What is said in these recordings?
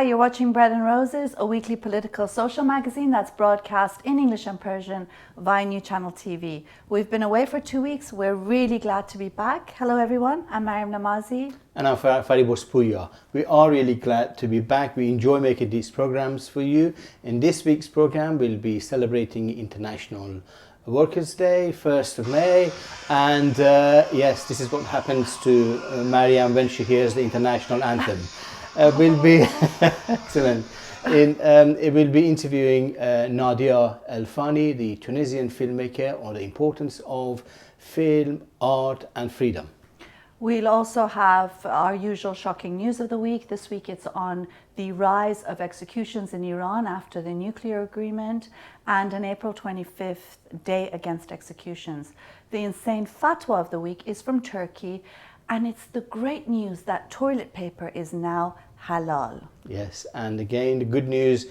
you're watching Bread and Roses, a weekly political social magazine that's broadcast in English and Persian via New Channel TV. We've been away for 2 weeks. We're really glad to be back. Hello everyone, I'm Maryam Namazie. And I'm Fariborz Pooya. We are really glad to be back. We enjoy making these programs for you. In this week's program, we'll be celebrating International Workers' Day, 1st of May. And yes, this is what happens to Maryam when she hears the international anthem. We'll be excellent. We'll be interviewing Nadia Fani, the Tunisian filmmaker, on the importance of film, art, and freedom. We'll also have our usual shocking news of the week. This week it's on the rise of executions in Iran after the nuclear agreement and an April 25th Day Against Executions. The insane fatwa of the week is from Turkey, and it's the great news that toilet paper is now halal. Yes, and again, the good news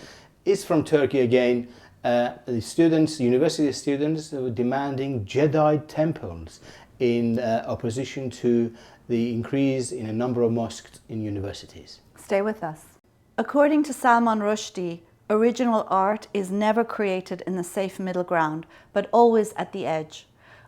is from Turkey again. The students, university students, were demanding Jedi Temples in opposition to the increase in a number of mosques in universities. Stay with us. According to Salman Rushdie, original art is never created in the safe middle ground, but always at the edge.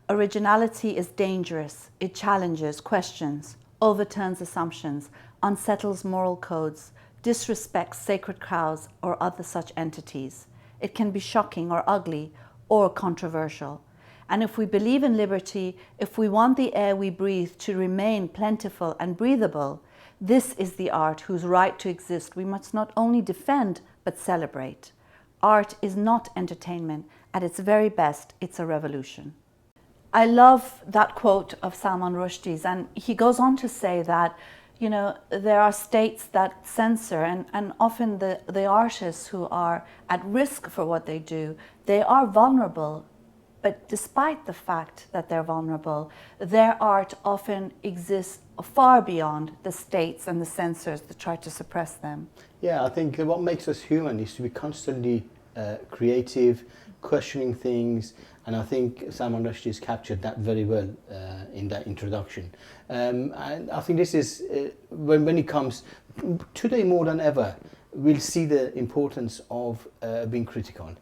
Originality is dangerous. It challenges, questions, overturns assumptions, unsettles moral codes, disrespects sacred cows or other such entities. It can be shocking or ugly or controversial. And if we believe in liberty, if we want the air we breathe to remain plentiful and breathable, this is the art whose right to exist we must not only defend but celebrate. Art is not entertainment. At its very best, it's a revolution. I love that quote of Salman Rushdie's, and he goes on to say that, you know, there are states that censor, and often the artists who are at risk for what they do, they are vulnerable. But despite the fact that they're vulnerable, their art often exists far beyond the states and the censors that try to suppress them. Yeah, I think what makes us human is to be constantly creative, questioning things, and I think Salman Rushdie has captured that very well in that introduction. And I think this is, when it comes, today more than ever, we'll see the importance of being critical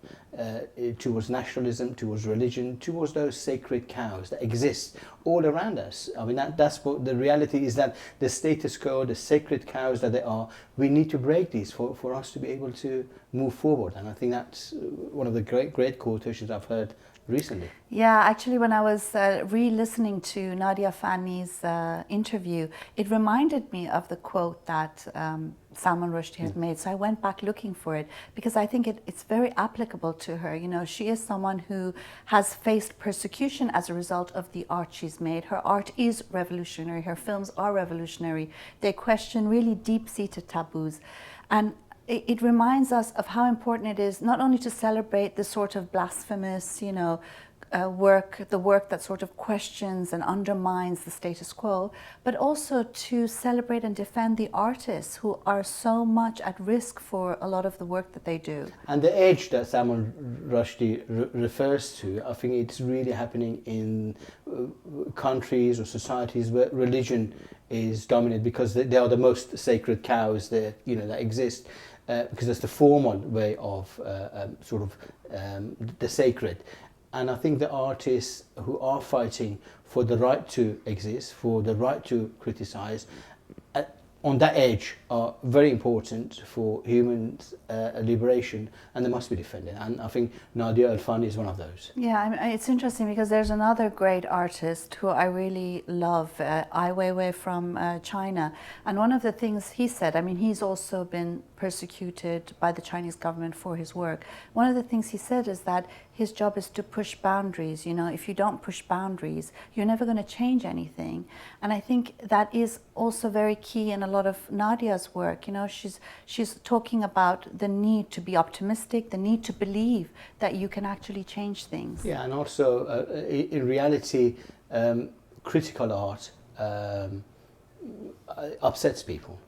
towards nationalism, towards religion, towards those sacred cows that exist all around us. I mean, that's what the reality is, that the status quo, the sacred cows that they are, we need to break these for us to be able to move forward. And I think that's one of the great quotations I've heard recently. Yeah, actually, when I was re-listening to Nadia Fani's interview, it reminded me of the quote that Salman Rushdie had made. So I went back looking for it because I think it's very applicable to her. You know, she is someone who has faced persecution as a result of the art she's made. Her art is revolutionary. Her films are revolutionary. They question really deep-seated taboos. And it reminds us of how important it is not only to celebrate the sort of blasphemous, you know, the work that sort of questions and undermines the status quo, but also to celebrate and defend the artists who are so much at risk for a lot of the work that they do. And the edge that Salman Rushdie refers to, I think it's really happening in countries or societies where religion is dominant, because they are the most sacred cows that, you know, that exist. Because that's the formal way of the sacred. And I think the artists who are fighting for the right to exist, for the right to criticize, on that edge are very important for human liberation, and they must be defended. And I think Nadia Fani is one of those. Yeah, I mean, it's interesting because there's another great artist who I really love, Ai Weiwei from China. And one of the things he said, I mean, he's also been persecuted by the Chinese government for his work. One of the things he said is that his job is to push boundaries. You know, if you don't push boundaries, you're never going to change anything. And I think that is also very key in a lot of Nadia's work. You know, she's talking about the need to be optimistic, the need to believe that you can actually change things. Yeah, and also in reality, critical art upsets people.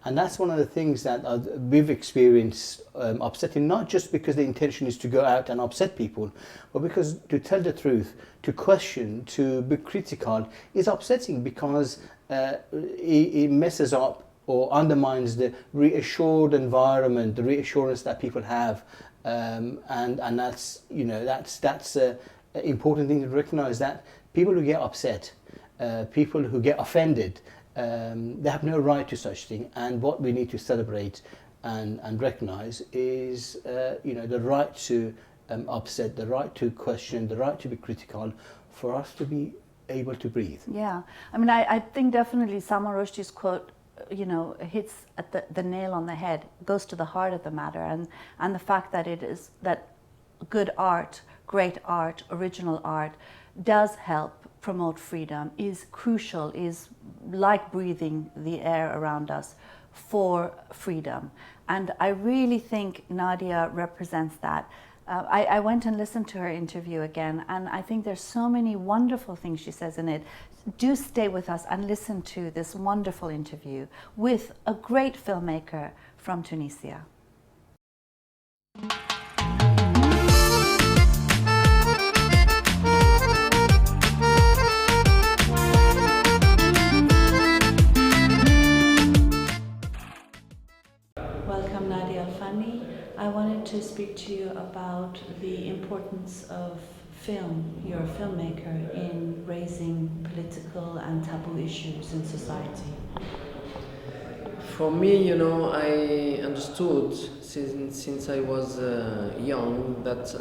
And that's one of the things that we've experienced upsetting, not just because the intention is to go out and upset people, but because to tell the truth, to question, to be critical is upsetting, because it messes up or undermines the reassured environment, the reassurance that people have, and that's, you know, that's a important thing to recognize, that people who get upset, people who get offended, they have no right to such thing. And what we need to celebrate and recognize is, you know, the right to upset, the right to question, the right to be critical, for us to be able to breathe. Yeah, I mean, I think definitely Salman Rushdie's quote, you know, hits at the nail on the head, goes to the heart of the matter, and the fact that it is that good art, great art, original art does help promote freedom, is crucial, is like breathing the air around us for freedom. And I really think Nadia represents that. I went and listened to her interview again, and I think there's so many wonderful things she says in it. Do stay with us and listen to this wonderful interview with a great filmmaker from Tunisia. Welcome, Nadia Fani. I wanted to speak to you about the importance of film. You're a filmmaker in raising political and taboo issues in society. For me, you know, I understood since I was young that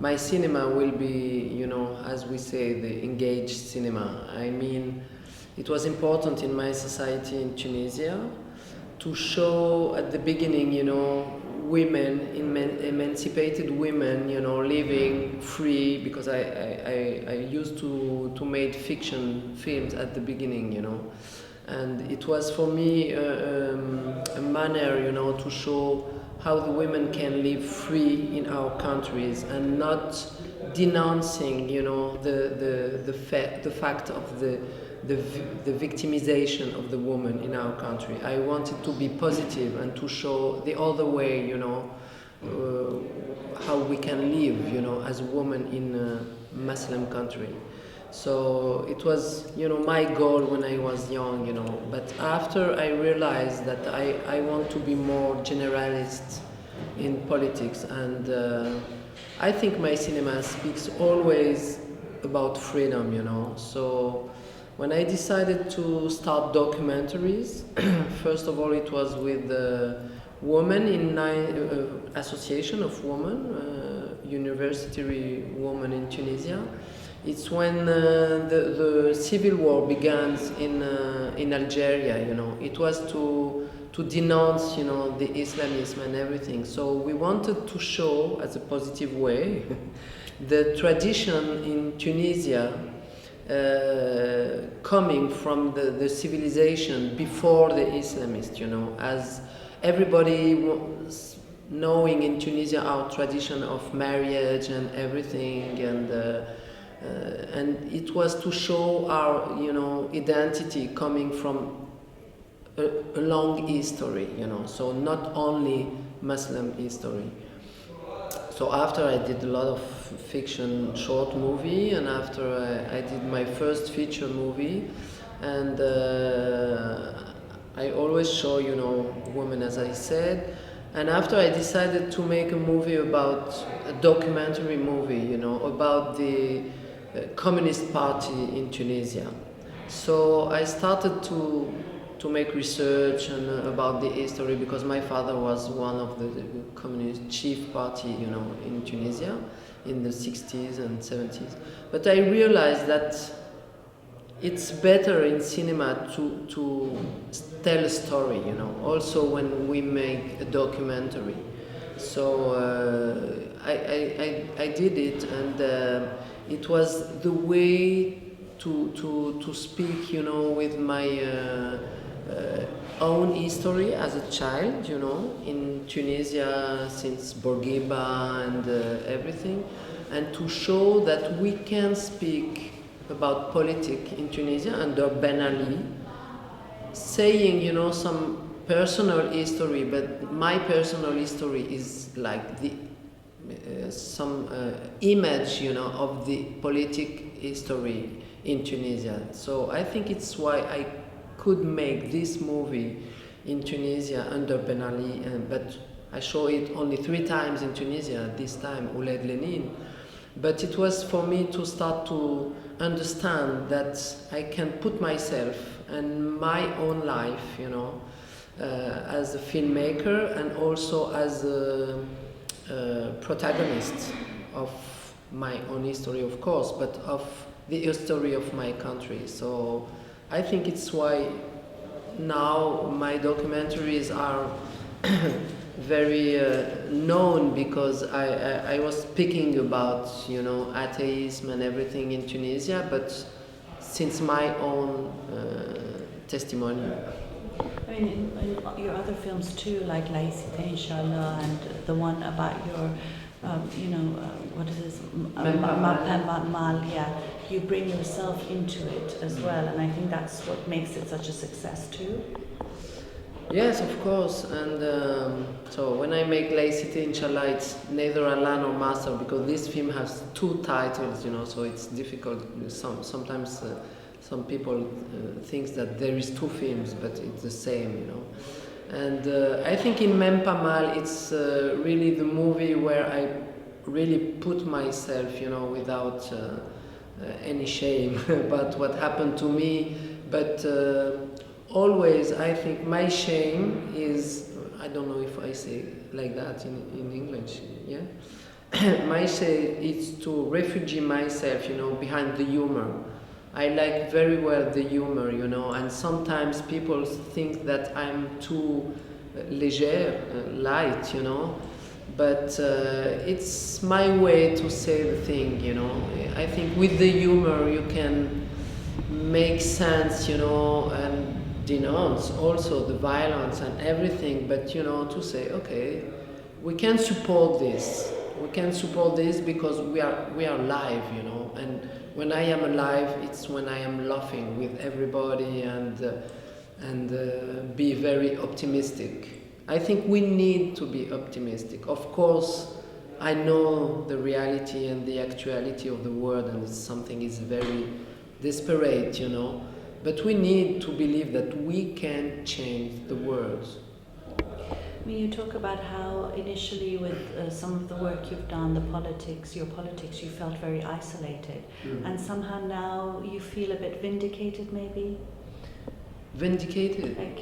my cinema will be, you know, as we say, the engaged cinema. I mean, it was important in my society in Tunisia to show at the beginning, you know, women, emancipated women, you know, living free, because I used to make fiction films at the beginning, you know, and it was for me a manner, you know, to show how the women can live free in our countries and not denouncing, you know, the fact of the victimization of the woman in our country. I wanted to be positive and to show the other way, you know, how we can live, you know, as a woman in a Muslim country. So it was, you know, my goal when I was young, you know. But after I realized that I want to be more generalist in politics, and I think my cinema speaks always about freedom, you know. So when I decided to start documentaries, first of all, it was with women in Association of Women, University Women in Tunisia. It's when the civil war began in Algeria, you know. It was to denounce, you know, the Islamism and everything. So we wanted to show, as a positive way, the tradition in Tunisia coming from the civilization before the Islamists, you know, as everybody was knowing in Tunisia our tradition of marriage and everything, and it was to show our, you know, identity coming from a long history, you know, so not only Muslim history. So after I did a lot of fiction short movie, and after I did my first feature movie, and I always show, you know, women, as I said. And after I decided to make a movie about, a documentary movie, you know, about the Communist Party in Tunisia. So I started to make research and about the history, because my father was one of the communist chief party, you know, in Tunisia in the 60s and 70s. But I realized that it's better in cinema to tell a story, you know, also when we make a documentary. So I did it, and it was the way to speak, you know, with my own history as a child, you know, in Tunisia since Bourguiba and everything, and to show that we can speak about politics in Tunisia under Ben Ali, saying, you know, some personal history, but my personal history is like the some image, you know, of the politic history in Tunisia. So I think it's why I could make this movie in Tunisia under Ben Ali, but I show it only 3 times in Tunisia, this time Ouled Lenin. But it was for me to start to understand that I can put myself and my own life, as a filmmaker and also as a protagonist of my own history, of course, but of the history of my country. So I think it's why now my documentaries are very known, because I was speaking about atheism and everything in Tunisia, but since my own testimony. I mean, in your other films too, like Laïcité, Inshallah, and the one about your, what is this? Mal, yeah. You bring yourself into it as well, and I think that's what makes it such a success too. Yes, of course, and so when I make Laïcité, Inshallah, it's neither Allah nor Master, because this film has 2 titles, so it's difficult. Sometimes some people think that there is 2 films, but it's the same, And I think in Même Pas Mal, it's really the movie where I really put myself, without any shame about what happened to me, but always I think my shame is, I don't know if I say like that in English, yeah? My shame is to refugee myself, behind the humor. I like very well the humor, and sometimes people think that I'm too légère, light, but it's my way to say the thing, I think with the humor you can make sense, and denounce also the violence and everything, but to say, okay, we can support this. We can support this because we are live, and when I am alive, it's when I am laughing with everybody and be very optimistic. I think we need to be optimistic. Of course, I know the reality and the actuality of the world, and it's something is very desperate, but we need to believe that we can change the world. I mean, you talk about how initially with some of the work you've done, your politics, you felt very isolated. And somehow now you feel a bit vindicated, maybe? Vindicated? Like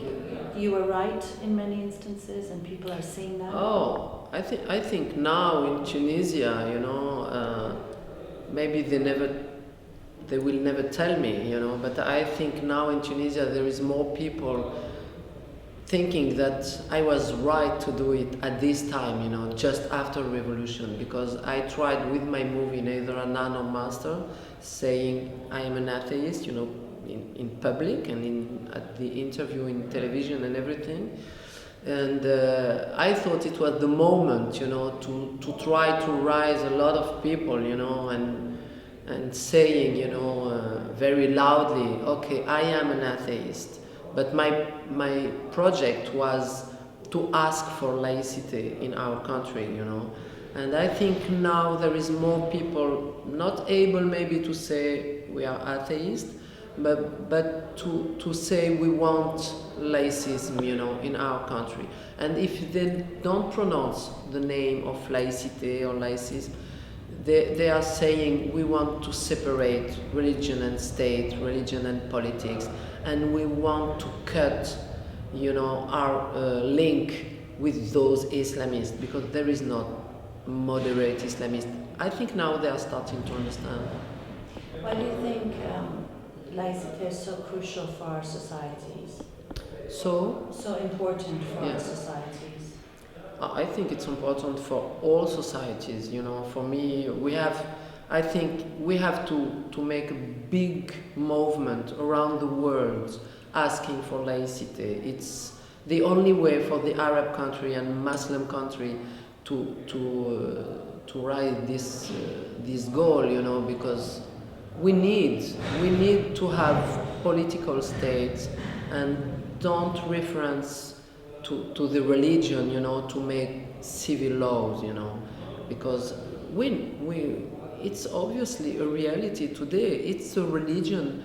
you were right in many instances and people are seeing that? Oh, I think now in Tunisia, maybe they will never tell me, but I think now in Tunisia there is more people thinking that I was right to do it at this time, just after revolution, because I tried with my movie Neither Allah nor Master, saying I am an atheist, in public and at the interview in television and everything. And I thought it was the moment, to try to raise a lot of people, and saying, very loudly, okay, I am an atheist. But my project was to ask for laicity in our country, And I think now there is more people not able maybe to say we are atheists, but to say we want laicism, in our country. And if they don't pronounce the name of laicité or laicism, they are saying we want to separate religion and state, religion and politics, and we want to cut, our link with those Islamists, because there is not moderate Islamists. I think now they are starting to understand. Why do you think laicity is so crucial for our societies? So important for our societies? I think it's important for all societies, For me, I think we have to make a big movement around the world asking for laicity. It's the only way for the Arab country and Muslim country to rise this goal, because we need to have political states and don't reference to the religion, to make civil laws, because it's obviously a reality today. It's a religion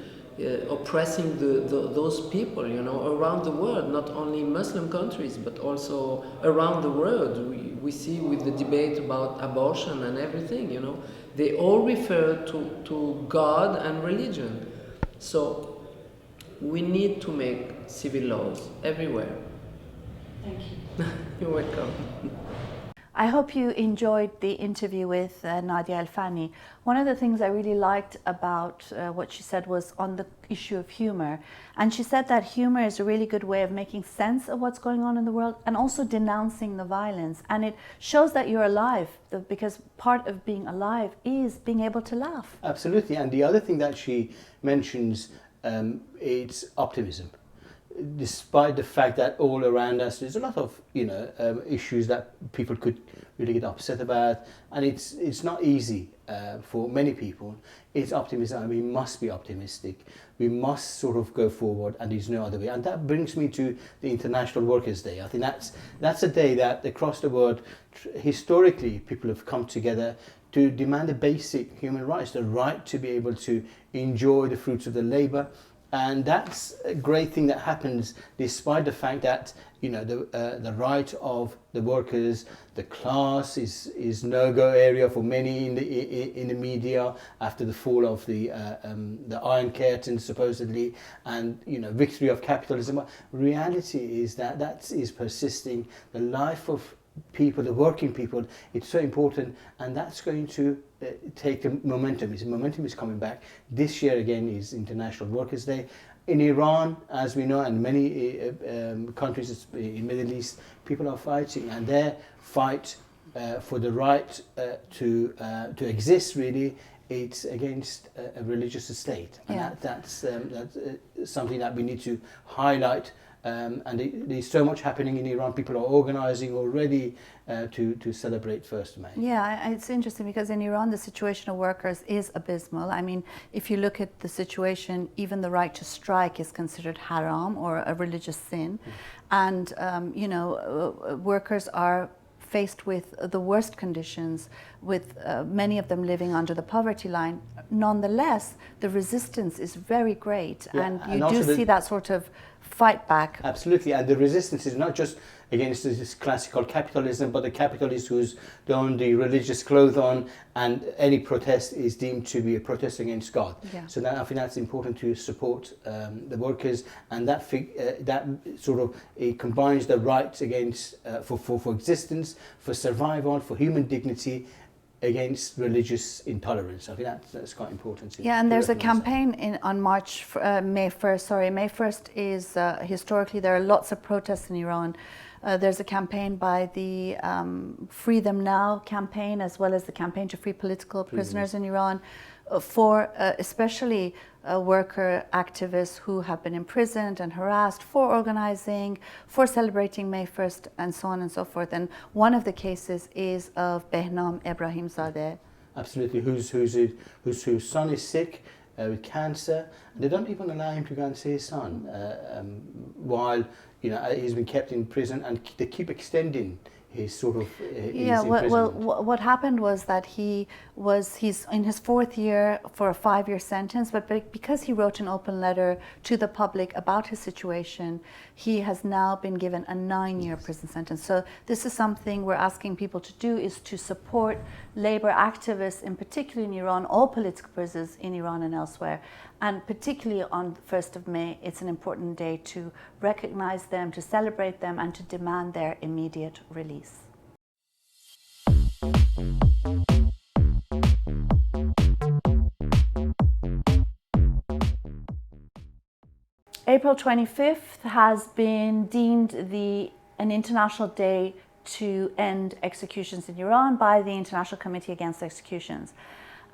oppressing those people, you know, around the world, not only Muslim countries, but also around the world. We see with the debate about abortion and everything, you know, they all refer to God and religion. So we need to make civil laws everywhere. Thank you. You're welcome. I hope you enjoyed the interview with Nadia El Fani. One of the things I really liked about what she said was on the issue of humor. And she said that humor is a really good way of making sense of what's going on in the world and also denouncing the violence. And it shows that you're alive, because part of being alive is being able to laugh. Absolutely. And the other thing that she mentions, it's optimism. Despite the fact that all around us there's a lot of issues that people could really get upset about, and it's not easy for many people. It's optimism, and we must be optimistic. We must sort of go forward, and there's no other way. And that brings me to the International Workers' Day. I think that's a day that across the world, historically, people have come together to demand the basic human rights, the right to be able to enjoy the fruits of their labour. And that's a great thing that happens despite the fact that the right of the workers, the class is no-go area for many in the media after the fall of the Iron Curtain supposedly, and victory of capitalism. Reality is that is persisting. The life of people, the working people, it's so important, and that's going to take the momentum. Momentum is coming back. This year again is International Workers' Day. In Iran, as we know, and many countries in the Middle East, people are fighting, and their fight for the right to exist, really, it's against a religious state. And yeah. that's something that we need to highlight. And there's so much happening in Iran. People are organizing already to celebrate 1st May. Yeah, it's interesting because in Iran the situation of workers is abysmal. I mean, if you look at the situation, even the right to strike is considered haram or a religious sin. And, workers are faced with the worst conditions, with many of them living under the poverty line. Nonetheless, the resistance is very great, and you do see that sort of fight back. Absolutely, and the resistance is not just against this classical capitalism, but the capitalists who's done the religious clothes on, and any protest is deemed to be a protest against God. Yeah. So I think that's important to support the workers, and that sort of it combines the rights against for existence, for survival, for human dignity, against religious intolerance. I think that's quite important. Yeah, and there's a campaign on May 1st. Sorry, May 1st is historically there are lots of protests in Iran. There's a campaign by the Free Them Now campaign, as well as the campaign to free political prisoners in Iran, for especially worker activists who have been imprisoned and harassed, for organizing, for celebrating May 1st, and so on and so forth. And one of the cases is of Behnam Ebrahimzadeh. Absolutely, whose son is sick with cancer. They don't even allow him to go and see his son while he's been kept in prison, and they keep extending his sort of what happened was that he's in his 4th year for a 5-year sentence, but because he wrote an open letter to the public about his situation, he has now been given a 9-year prison sentence. So this is something we're asking people to do, is to support labor activists, in particular in Iran, all political prisoners in Iran and elsewhere. And particularly on 1st of May, it's an important day to recognize them, to celebrate them, and to demand their immediate release. April 25th has been deemed an international day to end executions in Iran by the International Committee Against Executions.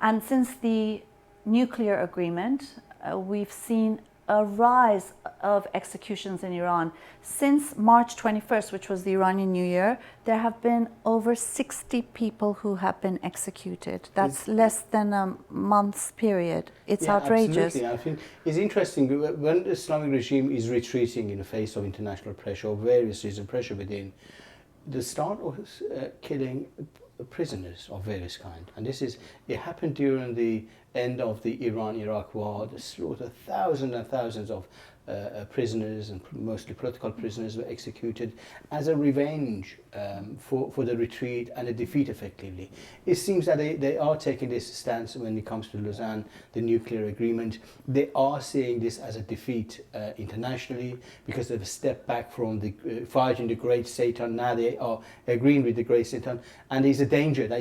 And since the nuclear agreement, we've seen a rise of executions in Iran. Since March 21st, which was the Iranian New Year, there have been over 60 people who have been executed. That's less than a month's period. It's outrageous. Absolutely. I think it's interesting when the Islamic regime is retreating in the face of international pressure, or various reasons, pressure within, the start of killing prisoners of various kind, and it happened during the end of the Iran-Iraq war, the slaughter, thousands and thousands of prisoners, and mostly political prisoners, were executed as a revenge for the retreat and the defeat, effectively. It seems that they are taking this stance when it comes to Lausanne, the nuclear agreement. They are seeing this as a defeat internationally, because they've stepped back from the fighting the great Satan. Now they are agreeing with the great Satan, and there's a danger that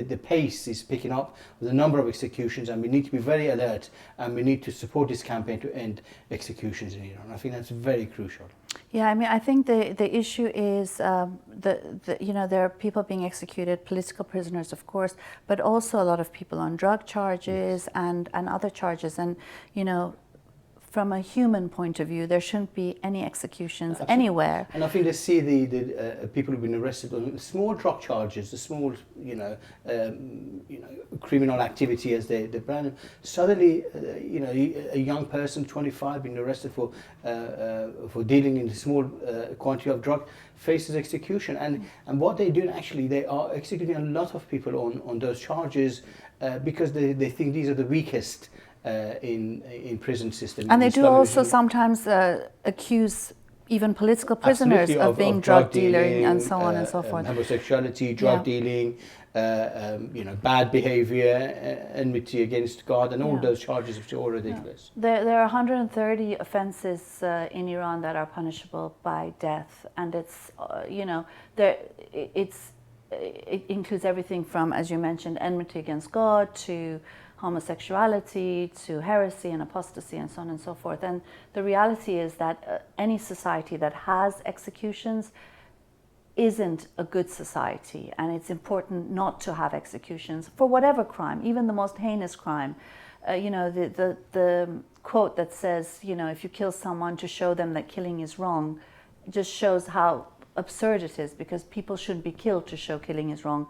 the pace is picking up with the number of executions, and we need to be very alert, and we need to support this campaign to end executions in Iran. I think that's very crucial. Yeah, I mean, I think the issue is there are people being executed, political prisoners, of course, but also a lot of people on drug charges, yes, and other charges. And, from a human point of view, there shouldn't be any executions anywhere. And I think they see the people who've been arrested on small drug charges, the small, criminal activity, as they brand them. Suddenly, a young person, 25, being arrested for dealing in a small quantity of drug, faces execution. And what they do, actually, they are executing a lot of people on those charges because they think these are the weakest in prison system. And they do also sometimes accuse even political prisoners of being drug dealing and so on and so forth. Homosexuality, drug dealing, bad behavior, enmity against God, and all those charges, which are all ridiculous. There are 130 offences in Iran that are punishable by death, and it includes everything from, as you mentioned, enmity against God, to homosexuality, to heresy and apostasy, and so on and so forth. And the reality is that any society that has executions isn't a good society, and it's important not to have executions for whatever crime, even the most heinous crime. The quote that says, if you kill someone to show them that killing is wrong, just shows how absurd it is, because people shouldn't be killed to show killing is wrong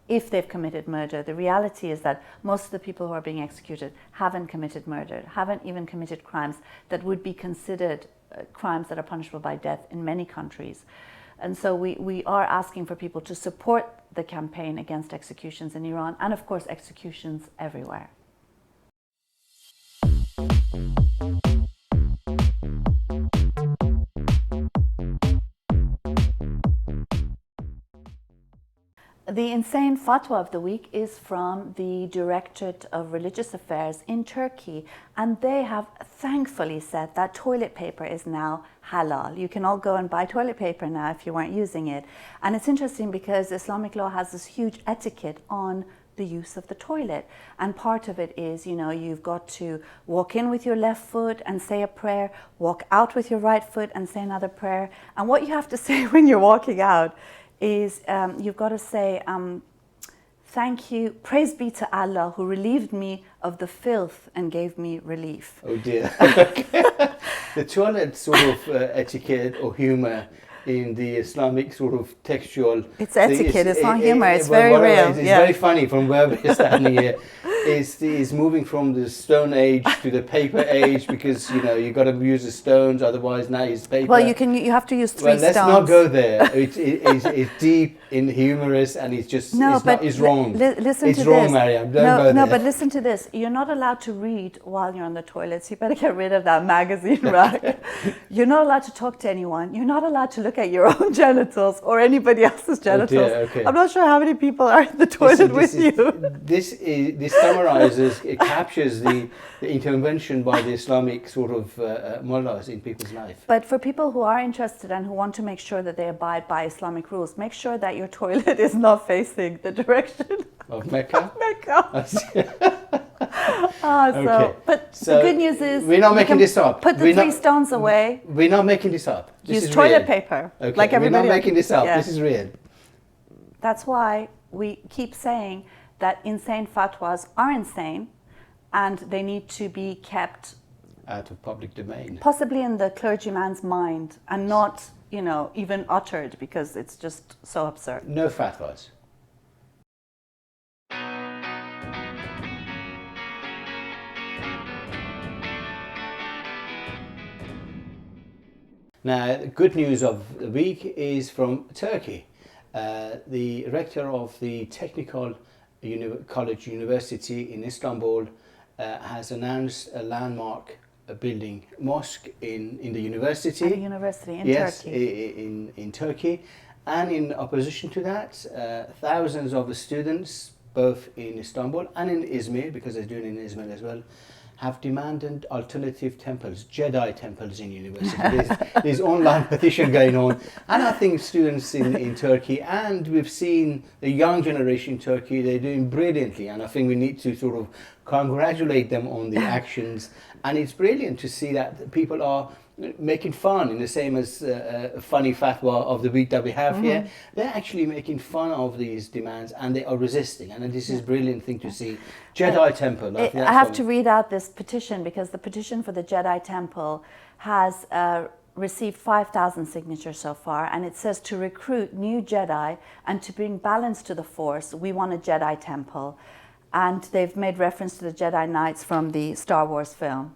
if they've committed murder. The reality is that most of the people who are being executed haven't committed murder, haven't even committed crimes that would be considered crimes that are punishable by death in many countries. And so we are asking for people to support the campaign against executions in Iran, and of course executions everywhere. The insane fatwa of the week is from the Directorate of Religious Affairs in Turkey, and they have thankfully said that toilet paper is now halal. You can all go and buy toilet paper now if you weren't using it. And it's interesting because Islamic law has this huge etiquette on the use of the toilet, and part of it is, you've got to walk in with your left foot and say a prayer, walk out with your right foot and say another prayer, and what you have to say when you're walking out is you've got to say, thank you, praise be to Allah who relieved me of the filth and gave me relief. Oh dear. The toilet sort of etiquette or humor in the Islamic sort of textual... It's etiquette, it's not humor, it's very real. It's very funny from where we're standing here. Is moving from the stone age to the paper age, because you got to use the stones, otherwise now it's paper. Well, you have to use three stones. Let's not go there. It's deep and humorous, and it's wrong. Listen it's to wrong, this. Maryam. Don't go there. No, but listen to this. You're not allowed to read while you're on the toilet, so you better get rid of that magazine rack. You're not allowed to talk to anyone. You're not allowed to look at your own genitals or anybody else's genitals. Oh dear, okay. I'm not sure how many people are in the toilet with you. This summarizes, it captures the intervention by the Islamic sort of mullahs in people's life. But for people who are interested and who want to make sure that they abide by Islamic rules, make sure that your toilet is not facing the direction of Mecca. But the good news is we're not making this up. Put the three stones away. We're not making this up. Use toilet paper. Okay. Like everybody We're not making this up. Yeah. This is real. That's why we keep saying that insane fatwas are insane, and they need to be kept out of public domain. Possibly in the clergyman's mind, and not, even uttered, because it's just so absurd. No fatwas. Now, the good news of the week is from Turkey. The rector of the Technical College University in Istanbul has announced a landmark building mosque in the university. At a university in yes, Turkey. in Turkey. And in opposition to that, thousands of students, both in Istanbul and in Izmir, because they're doing it in Izmir as well, have demanded alternative temples, Jedi temples in university. There's online petition going on. And I think students in Turkey, and we've seen the young generation in Turkey, they're doing brilliantly. And I think we need to sort of congratulate them on the actions. And it's brilliant to see that people are making fun, in the same as a funny fatwa of the week that we have here. They're actually making fun of these demands, and they are resisting, and this is a brilliant thing to see. Jedi Temple. I have to read out this petition, because the petition for the Jedi Temple has received 5,000 signatures so far, and it says to recruit new Jedi and to bring balance to the Force, we want a Jedi Temple. And they've made reference to the Jedi Knights from the Star Wars film.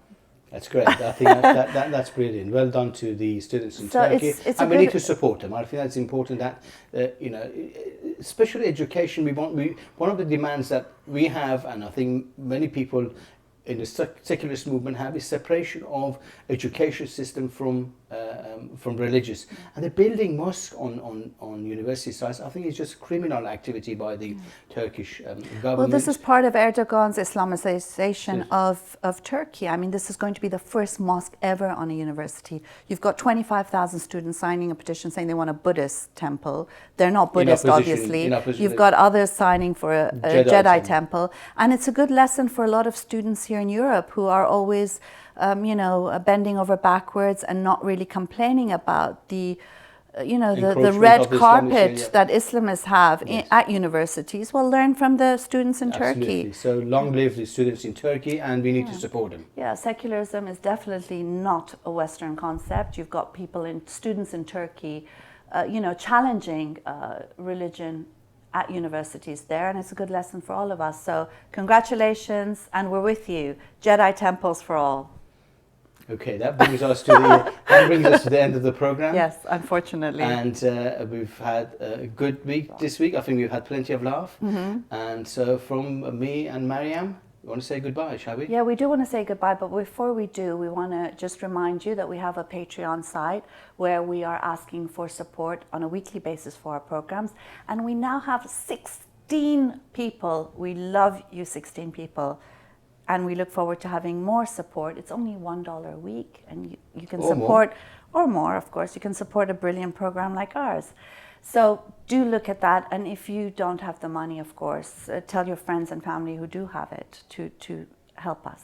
That's great. I think that's brilliant. Well done to the students in Turkey. And we need to support them. I think that's important that, especially education, one of the demands that we have, and I think many people in the secularist movement have, is separation of education system from religious. And the building mosque on university sites, I think it's just criminal activity by the Turkish government. Well, this is part of Erdogan's Islamization of Turkey. I mean, this is going to be the first mosque ever on a university. You've got 25,000 students signing a petition saying they want a Buddhist temple. They're not Buddhist, obviously. You've got others signing for a Jedi temple. And it's a good lesson for a lot of students here in Europe who are always bending over backwards and not really complaining about the red carpet that Islamists have at universities. Well, learn from the students in Turkey. So long live the students in Turkey, and we need to support them. Yeah, secularism is definitely not a Western concept. You've got students in Turkey, challenging religion at universities there, and it's a good lesson for all of us. So congratulations, and we're with you. Jedi temples for all. Okay, that brings us to the end of the program. Yes, unfortunately. And we've had a good week this week. I think we've had plenty of laugh. And so from me and Maryam, we want to say goodbye, shall we? Yeah, we do want to say goodbye, but before we do, we want to just remind you that we have a Patreon site where we are asking for support on a weekly basis for our programs. And we now have 16 people. We love you 16 people. And we look forward to having more support. It's only $1 a week, and you can support, or more, of course, you can support a brilliant program like ours. So do look at that, and if you don't have the money, of course, tell your friends and family who do have it to help us.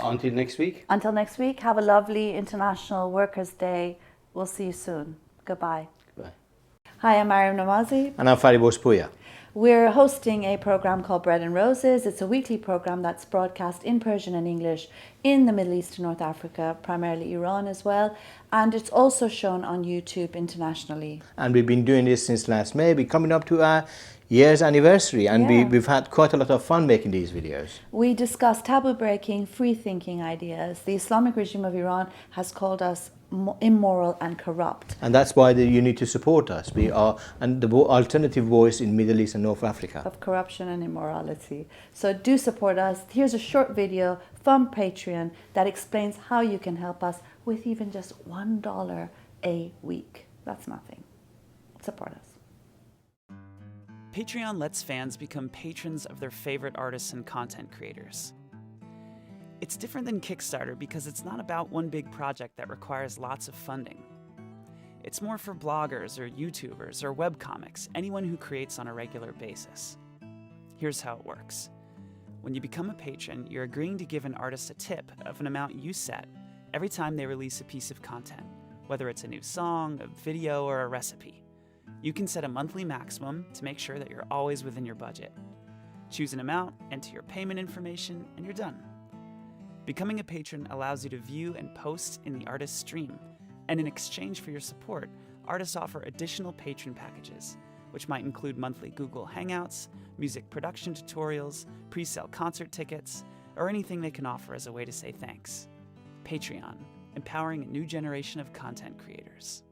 Until next week. Until next week, have a lovely International Workers' Day. We'll see you soon. Goodbye. Goodbye. Hi, I'm Maryam Namazie. And I'm Fariborz Pooya. We're hosting a program called Bread and Roses. It's a weekly program that's broadcast in Persian and English in the Middle East and North Africa, primarily Iran as well. And it's also shown on YouTube internationally. And we've been doing this since last May. We're coming up to our year's anniversary, and we've had quite a lot of fun making these videos. We discuss taboo-breaking, free-thinking ideas. The Islamic regime of Iran has called us immoral and corrupt. And that's why you need to support us. We are the alternative voice in Middle East and North Africa. Of corruption and immorality. So do support us. Here's a short video from Patreon that explains how you can help us with even just $1 a week. That's nothing. Support us. Patreon lets fans become patrons of their favorite artists and content creators. It's different than Kickstarter because it's not about one big project that requires lots of funding. It's more for bloggers or YouTubers or webcomics, anyone who creates on a regular basis. Here's how it works. When you become a patron, you're agreeing to give an artist a tip of an amount you set every time they release a piece of content, whether it's a new song, a video, or a recipe. You can set a monthly maximum to make sure that you're always within your budget. Choose an amount, enter your payment information, and you're done. Becoming a patron allows you to view and post in the artist's stream, and in exchange for your support, artists offer additional patron packages, which might include monthly Google Hangouts, music production tutorials, pre-sale concert tickets, or anything they can offer as a way to say thanks. Patreon, empowering a new generation of content creators.